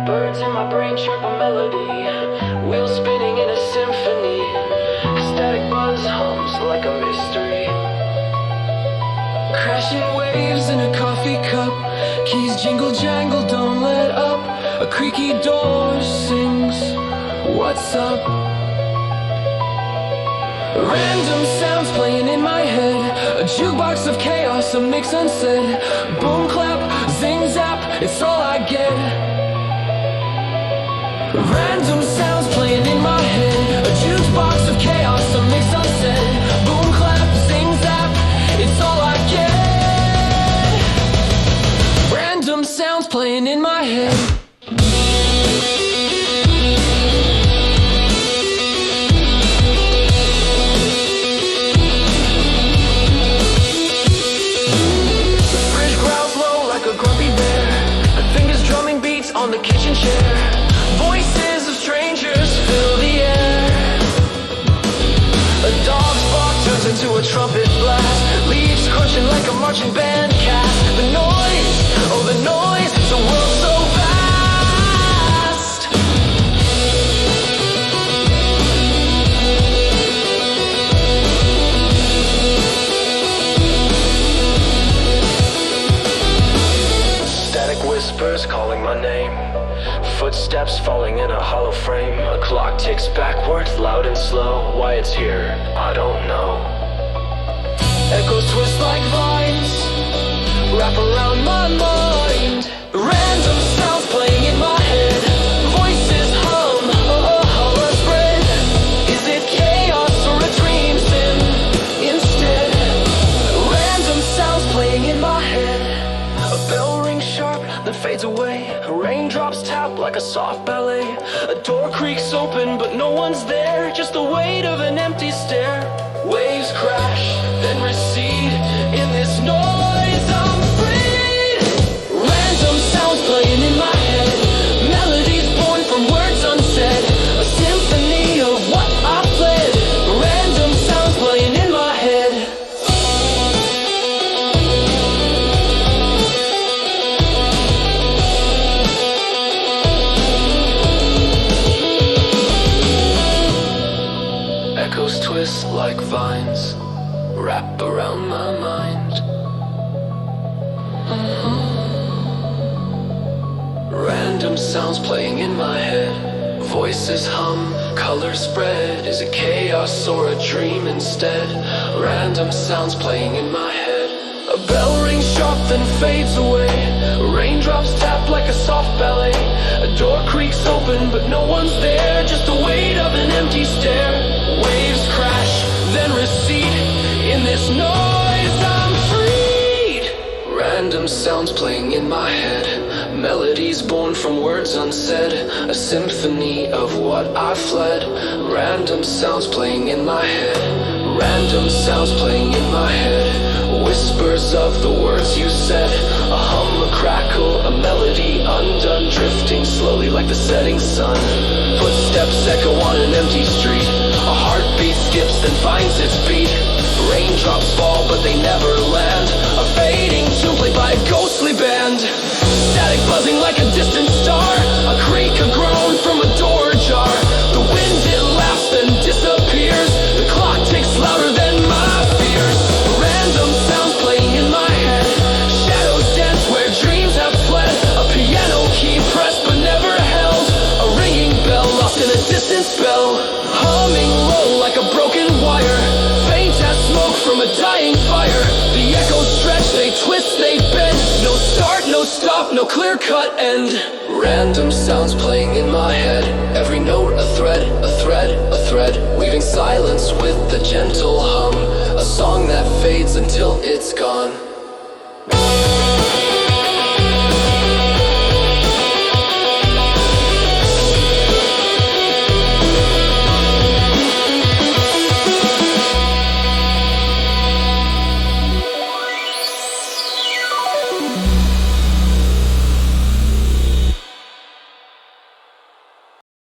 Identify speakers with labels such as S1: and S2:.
S1: Birds in my brain chirp a melody, wheels spinning in a symphony. Static buzz hums like a mystery. Crashing waves in a coffee cup, keys jingle jangle, don't let up. A creaky door sings, what's up? Random sounds playing in my head, a jukebox of chaos, a mix unsaid. Boom clap, zing zap, it's all I get. Random sounds playing in my head, a jukebox of chaos, a mix unsaid. Boom clap, zing zap, it's all I get. Random sounds playing in my head. On the kitchen chair, voices of strangers fill the air. A dog's bark turns into a trumpet blast, leaves crunching like a marching band cast. The noise, oh the noise, the world so vast. Static whispers calling my name, footsteps falling in a hollow frame. A clock ticks backwards, loud and slow. Why it's here, I don't know. Echoes twist like vines, wrap around my mind. Random sounds playing in my head, voices hum, horror spread. Is it chaos or a dream sin instead? Random sounds playing in my head. A bell rings sharp, then fades away. Raindrops tap like a soft ballet. A door creaks open, but no one's there. Just the weight of an empty stare. Waves crash, then recede. In this noise, I'm freed. Random sounds playing in my head, melodies born from words unsaid. A symphony of what I fled. Random sounds playing in my head. Echoes twist like vines, wrap around my mind. Random sounds playing in my head, voices hum, colors spread. Is it chaos or a dream instead? Random sounds playing in my head. A bell rings sharp then fades away. Raindrops tap like a soft ballet. A door creaks open but no one's there. Just the weight of an empty stare. Waves crash then recede. In this noise I'm freed. Random sounds playing in my head, melodies born from words unsaid. A symphony of what I fled. Random sounds playing in my head, random sounds playing in my head. Whispers of the words you said, a hum, a crackle, a melody undone, drifting slowly like the setting sun. Footsteps echo on an empty street, a then finds its beat. Raindrops fall, but they never land. A fading tune played by a ghostly band. Static buzzing like a distant star. A creak, a groan from a door jar. The wind, it laughs, then disappears. The clock ticks louder than my fears. Random sounds playing in my head. Shadows dance where dreams have fled. A piano key pressed but never held. A ringing bell lost in a distant spell. Humming low like a broken wire. Faint as smoke from a dying fire. The echoes stretch, they twist, they bend. No start, no stop, no clear-cut end. Random sounds playing in my head. Every note a thread, a thread, a thread. Weaving silence with a gentle hum. A song that fades until it's gone.